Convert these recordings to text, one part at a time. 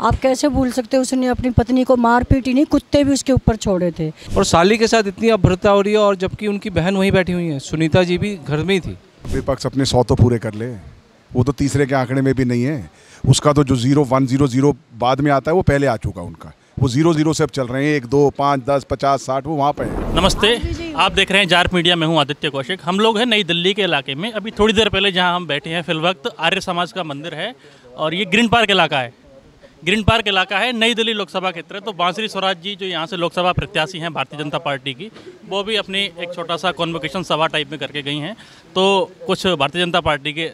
आप कैसे भूल सकते हो, उसने अपनी पत्नी को मार पीटी नहीं, कुत्ते भी उसके ऊपर छोड़े थे। और साली के साथ इतनी अभद्रता हो रही है, और जबकि उनकी बहन वहीं बैठी हुई है, सुनीता जी भी घर में ही थी। विपक्ष अपने 100 तो पूरे कर ले, वो तो तीसरे के आंकड़े में भी नहीं है। उसका तो जो 0, 1, 0, 0 बाद में आता है वो पहले आ चुका उनका। वो 0, 0 से अब चल रहे हैं, 1, 2, 5, 10, 50, 60 वो वहाँ पे है। नमस्ते, आप देख रहे हैं जार्प मीडिया। मैं हूं आदित्य कौशिक। हम लोग हैं नई दिल्ली के इलाके में। अभी थोड़ी देर पहले जहां हम बैठे हैं फिल वक्त आर्य समाज का मंदिर है, और ये ग्रीन पार्क इलाका है। ग्रीन पार्क इलाका है, नई दिल्ली लोकसभा क्षेत्र है। तो बांसुरी स्वराज जी जो यहाँ से लोकसभा प्रत्याशी हैं भारतीय जनता पार्टी की, वो भी अपनी एक छोटा सा कॉन्वोकेशन सभा टाइप में करके गई हैं। तो कुछ भारतीय जनता पार्टी के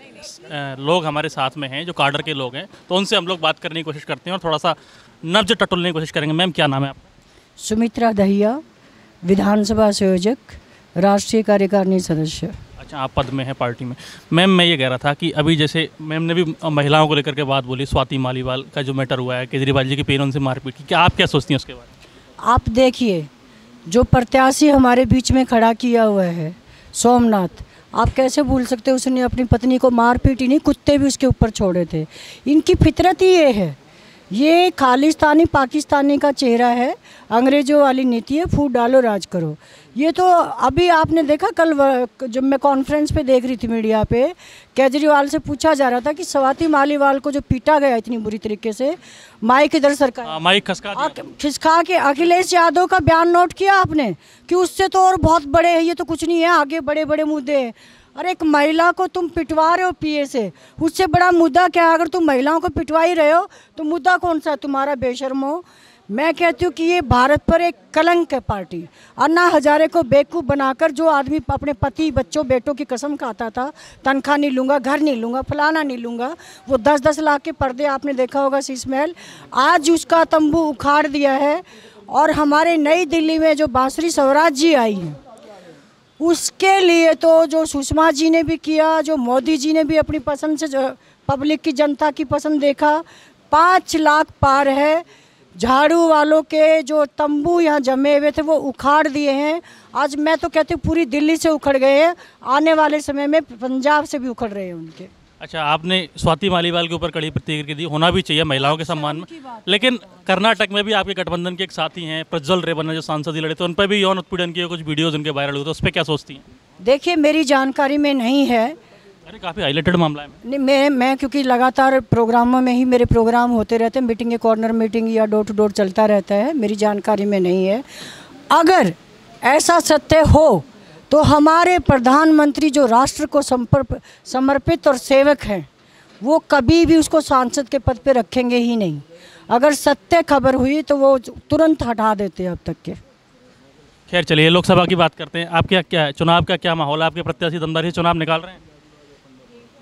लोग हमारे साथ में हैं, जो काडर के लोग हैं, तो उनसे हम लोग बात करने की कोशिश करते हैं और थोड़ा सा नब्ज टटोलने की कोशिश करेंगे। मैम, क्या नाम है आपका? सुमित्रा दहिया, विधानसभा संयोजक, राष्ट्रीय कार्यकारिणी सदस्य। अच्छा, आप पद में हैं पार्टी में। मैम, मैं ये कह रहा था कि अभी जैसे मैम ने भी महिलाओं को लेकर के बात बोली, स्वाति मालीवाल का जो मैटर हुआ है, केजरीवाल जी की पेन उनसे मारपीट की, क्या आप क्या सोचती हैं उसके बारे में? आप देखिए, जो प्रत्याशी हमारे बीच में खड़ा किया हुआ है सोमनाथ, आप कैसे भूल सकते हो, उसने अपनी पत्नी को मार पीटी नहीं, कुत्ते भी उसके ऊपर छोड़े थे। इनकी फितरत ही ये है, ये खालिस्तानी पाकिस्तानी का चेहरा है, अंग्रेज़ों वाली नीति है, फूट डालो राज करो। ये तो अभी आपने देखा, कल जब मैं कॉन्फ्रेंस पे देख रही थी मीडिया पे, केजरीवाल से पूछा जा रहा था कि स्वाति मालीवाल को जो पीटा गया इतनी बुरी तरीके से, माइक इधर सरकार माइक खिसका के अखिलेश यादव का बयान नोट किया आपने कि उससे तो और बहुत बड़े हैं, ये तो कुछ नहीं है, आगे बड़े बड़े मुद्दे हैं। अरे एक महिला को तुम पिटवा रहे हो पीए से, उससे बड़ा मुद्दा क्या है? अगर तुम महिलाओं को पिटवा ही रहे हो तो मुद्दा कौन सा है तुम्हारा, बेशर्मो? मैं कहती हूँ कि ये भारत पर एक कलंक है पार्टी। अन्ना हजारे को बेवकूफ़ बनाकर, जो आदमी अपने पति बच्चों बेटों की कसम खाता था, तनख्वाह नहीं लूँगा, घर नहीं लूँगा, फलाना नहीं लूँगा, वो 10-10 लाख के पर्दे आपने देखा होगा शीश महल, आज उसका तंबू उखाड़ दिया है। और हमारे नई दिल्ली में जो बांसुरी स्वराज जी आई हैं, उसके लिए तो जो सुषमा जी ने भी किया, जो मोदी जी ने भी अपनी पसंद से, जो पब्लिक की जनता की पसंद देखा, 5 लाख पार है। झाड़ू वालों के जो तंबू यहाँ जमे हुए थे वो उखाड़ दिए हैं। आज मैं तो कहती हूँ पूरी दिल्ली से उखड़ गए हैं, आने वाले समय में पंजाब से भी उखड़ रहे हैं उनके। अच्छा, आपने स्वाति मालीवाल के ऊपर कड़ी प्रतिक्रिया दी, होना भी चाहिए महिलाओं के सम्मान में, लेकिन कर्नाटक में भी आपके गठबंधन के एक साथी हैं प्रज्वल रेवन्ना, जो सांसद ही लड़े थे, उन पर भी यौन उत्पीड़न के कुछ वीडियोज उनके वायरल हुए, तो उस पर क्या सोचती हैं? देखिए, मेरी जानकारी में नहीं है। अरे, काफ़ी हाईलाइटेड मामला है। नहीं, मैं क्योंकि लगातार प्रोग्रामों में ही मेरे प्रोग्राम होते रहते हैं, मीटिंग, कॉर्नर मीटिंग या डोर टू डोर चलता रहता है, मेरी जानकारी में नहीं है। अगर ऐसा सत्य हो तो हमारे प्रधानमंत्री जो राष्ट्र को समर्पित और सेवक हैं, वो कभी भी उसको सांसद के पद पे रखेंगे ही नहीं। अगर सत्य खबर हुई तो वो तुरंत हटा देते हैं अब तक के। खैर, चलिए लोकसभा की बात करते हैं। आपके क्या है, चुनाव का क्या माहौल है? आपके प्रत्याशी दमदारी से चुनाव निकाल रहे हैं?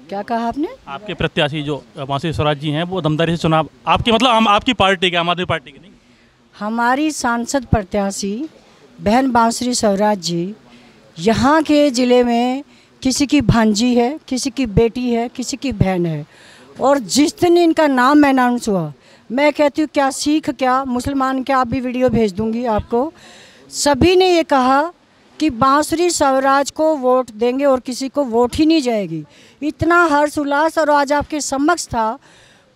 क्या कहा आपने? आपके प्रत्याशी जो बांसुरी स्वराज जी हैं, वो दमदारी से चुनाव, आपकी मतलब हम आपकी पार्टी के, आम आदमी पार्टी के नहीं? हमारी सांसद प्रत्याशी बहन बांसुरी स्वराज जी यहाँ के ज़िले में किसी की भांजी है, किसी की बेटी है, किसी की बहन है। और जिस दिन इनका नाम अनाउंस हुआ, मैं कहती हूँ क्या सिख, क्या मुसलमान, क्या, आप भी वीडियो भेज दूँगी आपको, सभी ने ये कहा कि बांसुरी स्वराज को वोट देंगे और किसी को वोट ही नहीं जाएगी। इतना हर्ष उल्लास। और आज आपके समक्ष था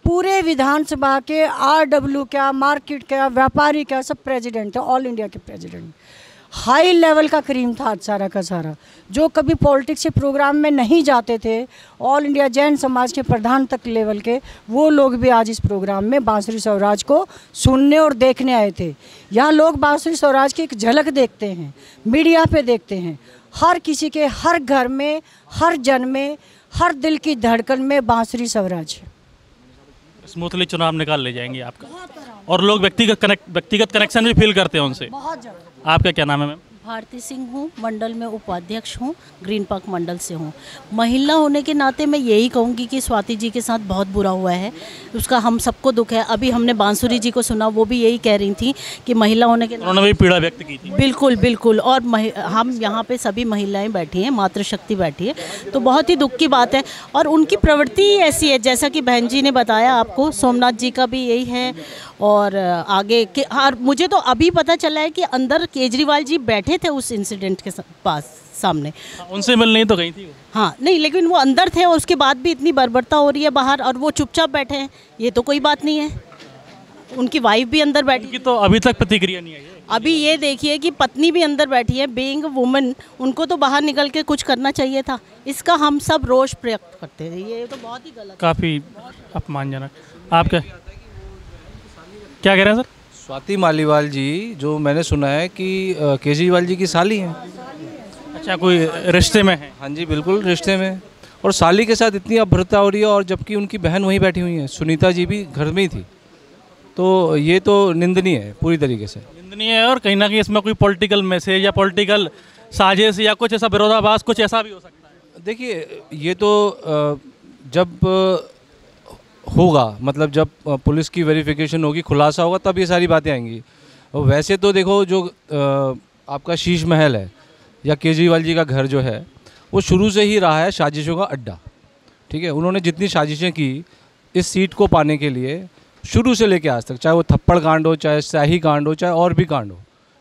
पूरे विधानसभा के RW क्या, मार्केट क्या, व्यापारी क्या, सब प्रेसिडेंट है, ऑल इंडिया के प्रेसिडेंट। हाई लेवल का क्रीम था आज सारा का सारा, जो कभी पॉलिटिक्स के प्रोग्राम में नहीं जाते थे, ऑल इंडिया जैन समाज के प्रधान तक लेवल के, वो लोग भी आज इस प्रोग्राम में बांसुरी स्वराज को सुनने और देखने आए थे। यहाँ लोग बांसुरी स्वराज की एक झलक देखते हैं, मीडिया पे देखते हैं, हर किसी के हर घर में, हर जन में, हर दिल की धड़कन में बांसुरी स्वराज। स्मूथली चुनाव निकाल ले जाएंगे आपका, और लोग व्यक्तिगत कनेक्शन भी फील करते हैं उनसे। बहुत ज़्यादा। आपका क्या नाम है मैम? भारती सिंह हूँ, मंडल में उपाध्यक्ष हूँ, ग्रीन पार्क मंडल से हूँ। महिला होने के नाते मैं यही कहूँगी कि स्वाति जी के साथ बहुत बुरा हुआ है, उसका हम सबको दुख है। अभी हमने बांसुरी जी को सुना, वो भी यही कह रही थी कि महिला होने के उन्होंने भी पीड़ा व्यक्त की थी। बिल्कुल बिल्कुल। और हम यहाँ पे सभी महिलाएं बैठी हैं, मातृशक्ति बैठी है, तो बहुत ही दुख की बात है। और उनकी प्रवृत्ति ही ऐसी है, जैसा कि बहन जी ने बताया आपको, सोमनाथ जी का भी यही है। और आगे के, और मुझे तो अभी पता चला है कि अंदर केजरीवाल जी बैठे थे उस इंसिडेंट के पास सामने, उनसे मिलने तो गई थी वो। हाँ, नहीं, लेकिन वो अंदर थे और उसके बाद भी इतनी बर्बरता हो रही है बाहर, और वो चुपचाप बैठे हैं, ये तो कोई बात नहीं है। उनकी वाइफ भी अंदर बैठी, उनकी तो अभी तक प्रतिक्रिया नहीं आई है। अभी ये देखिए कि पत्नी भी अंदर बैठी है, बीइंग वुमन, उनको तो बाहर निकल के कुछ करना चाहिए था। इसका हम सब रोष व्यक्त करते हैं, ये तो बहुत ही गलत, काफ़ी अपमानजनक। आप क्या कह रहे हैं सर? स्वाति मालीवाल जी, जो मैंने सुना है कि केजरीवाल जी की साली हैं। अच्छा, कोई रिश्ते में है? हाँ जी, बिल्कुल रिश्ते में। और साली के साथ इतनी अभद्रता हो रही है, और जबकि उनकी बहन वहीं बैठी हुई है, सुनीता जी भी घर में ही थी। तो ये तो निंदनीय है पूरी तरीके से, निंदनीय है। और कहीं ना कहीं इसमें कोई पॉलिटिकल मैसेज या पॉलिटिकल साजिश या कुछ ऐसा विरोधाभास कुछ ऐसा भी हो सकता है। देखिए, ये तो जब होगा, मतलब जब पुलिस की वेरिफिकेशन होगी, खुलासा होगा, तब ये सारी बातें आएंगी। और वैसे तो देखो, जो आपका शीश महल है या केजरीवाल जी का घर जो है, वो शुरू से ही रहा है साजिशों का अड्डा। ठीक है, उन्होंने जितनी साजिशें की इस सीट को पाने के लिए, शुरू से लेकर आज तक, चाहे वो थप्पड़ कांड हो, चाहे शाही कांड हो, चाहे और भी कांड हो,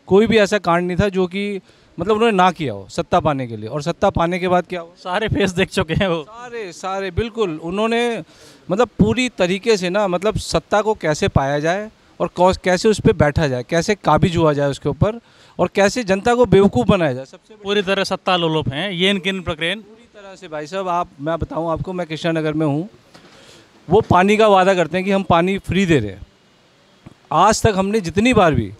कोई भी ऐसा कांड नहीं था जो कि मतलब उन्होंने ना किया हो सत्ता पाने के लिए। और सत्ता पाने के बाद क्या हो, सारे फेस देख चुके हैं वो, सारे बिल्कुल उन्होंने मतलब पूरी तरीके से ना, मतलब सत्ता को कैसे पाया जाए और कैसे उस पर बैठा जाए, कैसे काबिज हुआ जाए उसके ऊपर, और कैसे जनता को बेवकूफ़ बनाया जाए, सबसे पूरी तरह सत्ता लोलुप हैं ये इनके प्रकरण पूरी तरह से। भाई साहब, मैं बताऊं आपको, मैं कृष्णानगर में हूं, वो पानी का वादा करते हैं कि हम पानी फ्री दे रहे हैं। आज तक हमने जितनी बार भी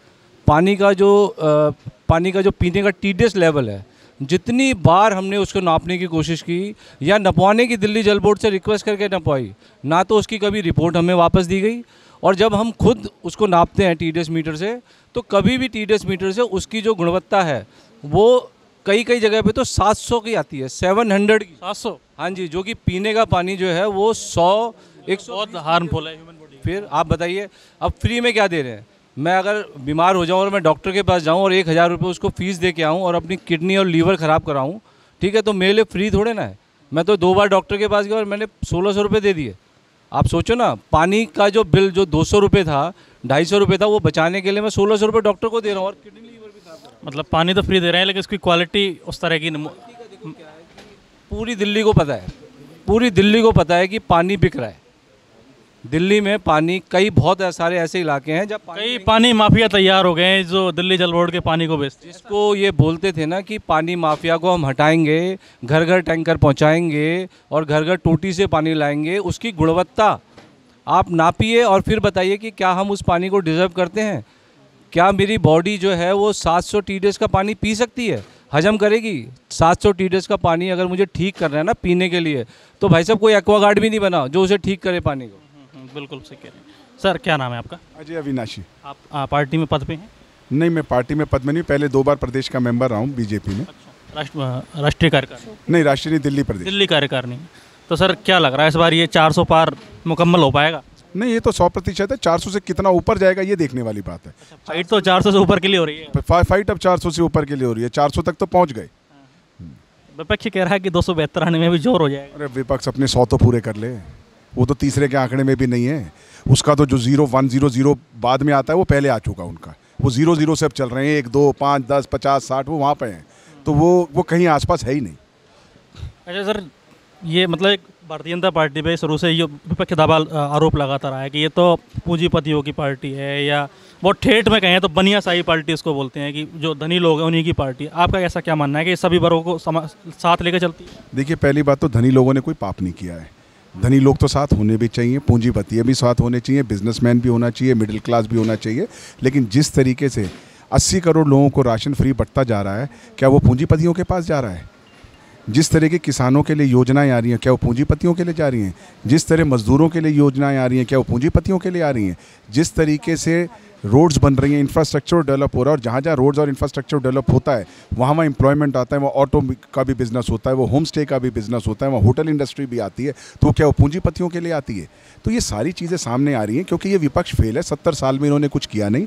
पानी का जो पीने का टीडीएस लेवल है, जितनी बार हमने उसको नापने की कोशिश की या नपवाने की दिल्ली जल बोर्ड से रिक्वेस्ट करके नपवाई, ना तो उसकी कभी रिपोर्ट हमें वापस दी गई, और जब हम खुद उसको नापते हैं टीडीएस मीटर से, तो कभी भी टीडीएस मीटर से उसकी जो गुणवत्ता है वो कई जगह पे तो 700 की आती है, 700 की। 700? हाँ जी, जो कि पीने का पानी जो है वो 100-100 बहुत हार्मफुल है ह्यूमन बॉडी। फिर आप बताइए, अब फ्री में क्या दे रहे हैं? मैं अगर बीमार हो जाऊँ और मैं डॉक्टर के पास जाऊँ और 1000 रुपये उसको फीस दे के आऊँ और अपनी किडनी और लीवर ख़राब कराऊँ, ठीक है, तो मेरे लिए फ्री थोड़े ना है। मैं तो 2 बार डॉक्टर के पास गया और मैंने 1600 रुपये दे दिए। आप सोचो ना, पानी का जो बिल जो 200 रुपये था, 250 रुपये था, वो बचाने के लिए मैं 1600 रुपये डॉक्टर को दे रहा हूँ और किडनी लीवर भी खराब। मतलब पानी तो फ्री दे रहे हैं, लेकिन इसकी क्वालिटी उस तरह की पूरी दिल्ली को पता है, पूरी दिल्ली को पता है कि पानी बिक रहा है। दिल्ली में पानी, बहुत सारे ऐसे इलाके हैं जब कई पानी माफिया तैयार हो गए हैं जो दिल्ली जल बोर्ड के पानी को बेचते हैं। जिसको ये बोलते थे ना कि पानी माफिया को हम हटाएंगे, घर घर टैंकर पहुंचाएंगे और घर घर टोटी से पानी लाएंगे, उसकी गुणवत्ता आप नापिए और फिर बताइए कि क्या हम उस पानी को डिज़र्व करते हैं? क्या मेरी बॉडी जो है वो 700 टीडीएस का पानी पी सकती है, हजम करेगी? 700 टीडीएस का पानी अगर मुझे ठीक करना है ना पीने के लिए, तो भाई साहब कोई एक्वागार्ड भी नहीं बना जो उसे ठीक करे पानी को। बिल्कुल सही कह रहे हैं सर। क्या नाम है आपका? अजय अविनाशी। आप पार्टी में पद पे हैं? नहीं, मैं पार्टी में पद में नहीं, पहले 2 बार प्रदेश का मेंबर रहा हूँ बीजेपी में। राष्ट्रीय कार्यकारिणी? नहीं, राष्ट्रीय नहीं, दिल्ली प्रदेश। दिल्ली कार्यकारिणी। तो सर क्या लग रहा है इस बार ये 400 पार मुकम्मल हो पाएगा? नहीं, ये तो 100% है। 400 से कितना ऊपर जाएगा ये देखने वाली बात है। फाइट तो 400 से ऊपर के लिए हो रही है। फाइट अब 400 से ऊपर के लिए हो रही है। 400 तक तो पहुँच गए। विपक्ष कह रहा है कि 272 आने में भी जोर हो जाएगा। अरे विपक्ष अपने 100 तो पूरे कर ले, वो तो तीसरे के आंकड़े में भी नहीं है। उसका तो जो 0100 बाद में आता है वो पहले आ चुका उनका। वो 00 से अब चल रहे हैं, 1, 2, 5, 10, 50, 60 वो वहाँ पे हैं। तो वो कहीं आसपास है ही नहीं। अच्छा सर, ये मतलब एक भारतीय जनता पार्टी पे शुरू से ये विपक्ष दावा आरोप लगाता रहा है कि ये तो पूंजीपतियों की पार्टी है, या बहुत ठेठ में कहें तो बनियाशाही पार्टी उसको बोलते हैं, कि जो धनी लोग हैं उन्हीं की पार्टी है। आपका ऐसा क्या मानना है कि सभी वर्गों को साथ लेकर चलती है? देखिए, पहली बात तो धनी लोगों ने कोई पाप नहीं किया है। धनी लोग तो साथ होने भी चाहिए, पूंजीपति भी साथ होने चाहिए, बिजनेसमैन भी होना चाहिए, मिडिल क्लास भी होना चाहिए। लेकिन जिस तरीके से 80 करोड़ लोगों को राशन फ्री बढ़ता जा रहा है, क्या वो पूंजीपतियों के पास जा रहा है? जिस तरह के किसानों के लिए योजनाएं आ रही हैं, क्या वो पूंजीपतियों के लिए जा रही हैं? जिस तरह मजदूरों के लिए योजनाएं आ रही हैं, क्या वो पूंजीपतियों के लिए आ रही हैं? जिस तरीके से रोड्स बन रही हैं, इंफ्रास्ट्रक्चर डेवलप हो रहा है, और जहाँ जहाँ रोड्स और इंफ्रास्ट्रक्चर डेवलप होता है वहाँ एम्प्लॉयमेंट आता है, वहाँ ऑटो का भी बिजनेस होता है, वो होम स्टे का भी बिजनेस होता है, वहाँ होटल इंडस्ट्री भी आती है। तो क्या वो पूंजीपतियों के लिए आती है? तो ये सारी चीज़ें सामने आ रही हैं क्योंकि ये विपक्ष फेल है। 70 साल में इन्होंने कुछ किया नहीं।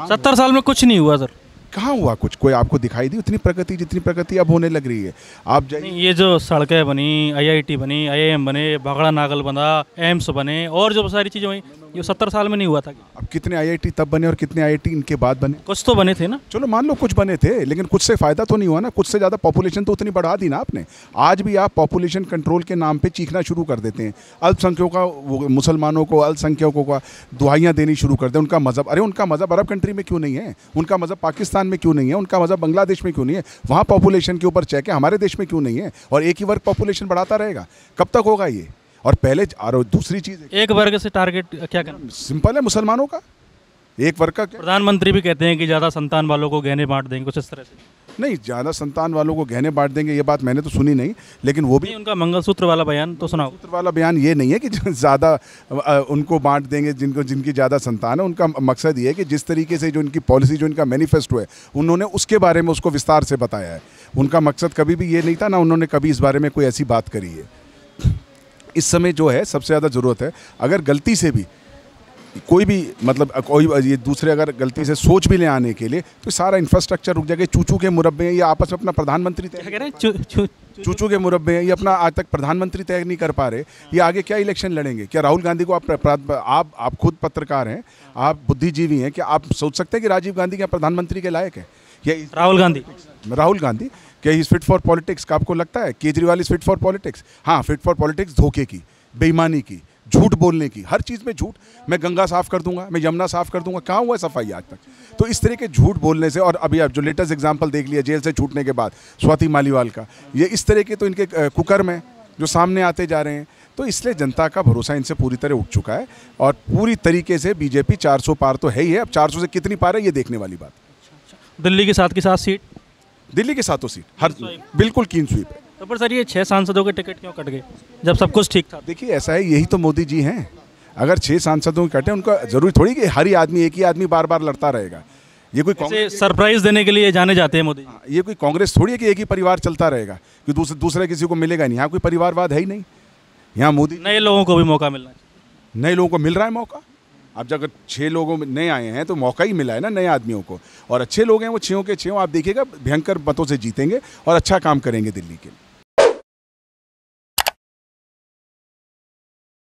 70 साल में कुछ नहीं हुआ सर। कहाँ हुआ कुछ? कोई आपको दिखाई दी उतनी प्रगति जितनी प्रगति अब होने लग रही है? आप जाइए, ये जो सड़कें बनी, IIT बनी, IIM बने, भाखड़ा नागल बना, एम्स बने और जो सारी चीज़ें हुई, ये 70 साल में नहीं हुआ था। अब कितने IIT तब बने और कितने IIT इनके बाद बने? कुछ तो बने थे ना। चलो मान लो कुछ बने थे, लेकिन कुछ से फ़ायदा तो नहीं हुआ ना। कुछ से ज़्यादा पॉपुलेशन तो उतनी बढ़ा दी ना आपने। आज भी आप पॉपुलेशन कंट्रोल के नाम पे चीखना शुरू कर देते हैं। अल्पसंख्यकों का, मुसलमानों को, अल्पसंख्यकों का दुहाइयाँ देनी शुरू कर दें। उनका मज़हब, अरे उनका मज़हब अरब कंट्री में क्यों नहीं है? उनका मज़हब पाकिस्तान में क्यों नहीं है? उनका मज़हब बांग्लादेश में क्यों नहीं है? वहाँ पॉपुलेशन के ऊपर चेक है, हमारे देश में क्यों नहीं है? और एक ही वर्ग पॉपुलेशन बढ़ाता रहेगा, कब तक होगा ये? और पहले, और दूसरी चीज़, एक वर्ग से टारगेट क्या करना? सिंपल है, मुसलमानों का एक वर्ग का। प्रधानमंत्री भी कहते हैं कि ज़्यादा संतान वालों को गहने बांट देंगे, कुछ इस तरह से। नहीं, ज़्यादा संतान वालों को गहने बांट देंगे, ये बात मैंने तो सुनी नहीं, लेकिन वो भी नहीं, उनका मंगलसूत्र वाला बयान तो सुनाओ। सूत्र वाला बयान ये नहीं है कि ज़्यादा उनको बांट देंगे जिनकी ज़्यादा संतान है। उनका मकसद ये है कि जिस तरीके से जो इनकी पॉलिसी, जो इनका मैनिफेस्टो है, उन्होंने उसके बारे में उसको विस्तार से बताया है। उनका मकसद कभी भी ये नहीं था, ना उन्होंने कभी इस बारे में कोई ऐसी बात करी है। इस समय जो है सबसे ज़्यादा ज़रूरत है, अगर गलती से भी कोई भी, मतलब कोई ये दूसरे अगर गलती से सोच भी ले आने के लिए, तो सारा इंफ्रास्ट्रक्चर रुक जाएगा। चूचू के मुरब्बे हैं, ये आपस में अपना प्रधानमंत्री क्या तय, कह रहे हैं? चूचू के मुरब्बे हैं, ये अपना आज तक प्रधानमंत्री तय नहीं कर पा रहे। ये आगे क्या इलेक्शन लड़ेंगे? क्या राहुल गांधी को आप खुद पत्रकार हैं, आप बुद्धिजीवी हैं, क्या आप सोच सकते हैं कि राजीव गांधी क्या प्रधानमंत्री के लायक है? या राहुल गांधी क्या इज फिट फॉर पॉलिटिक्स? का आपको लगता है Kejriwal is fit for politics? हाँ, फिट फॉर पॉलिटिक्स धोखे की, बेईमानी की, झूठ बोलने की, हर चीज़ में झूठ। मैं गंगा साफ कर दूंगा, मैं यमुना साफ कर दूंगा, कहाँ हुआ है सफाई आज तक? तो इस तरह के झूठ बोलने से, और अभी आप जो लेटेस्ट एग्जांपल देख लिया जेल से छूटने के बाद स्वाति मालीवाल का, ये इस तरह के तो इनके कुकर्म हैं जो सामने आते जा रहे हैं। तो इसलिए जनता का भरोसा इनसे पूरी तरह उठ चुका है, और पूरी तरीके से बीजेपी 400 पार तो है ही है। अब 400 से कितनी पार है ये देखने वाली बात। दिल्ली की 7 की 7 सीट, दिल्ली के 7 सीट हर बिल्कुल क्लीन स्वीप है। तो पर सर ये 6 सांसदों के टिकट क्यों कट गए जब सब कुछ ठीक था? देखिए ऐसा है, यही तो मोदी जी हैं। अगर 6 सांसदों के कटे, उनका जरूरी थोड़ी कि हर ही आदमी, एक ही आदमी बार बार लड़ता रहेगा। ये कोई कांग्रेस सरप्राइज देने के लिए जाने जाते हैं मोदी जी। ये कोई कांग्रेस थोड़ी है कि एक ही परिवार चलता रहेगा, कि दूसरे किसी को मिलेगा नहीं। यहाँ कोई परिवारवाद है ही नहीं। यहाँ मोदी, नए लोगों को भी मौका मिलना चाहिए। नए लोगों को मिल रहा है मौका। अब जब 6 लोगों में नए आए हैं तो मौका ही मिला है ना नए आदमियों को, और अच्छे लोग हैं वो 6 के 6। आप देखिएगा भयंकर मतों से जीतेंगे और अच्छा काम करेंगे दिल्ली के लिए।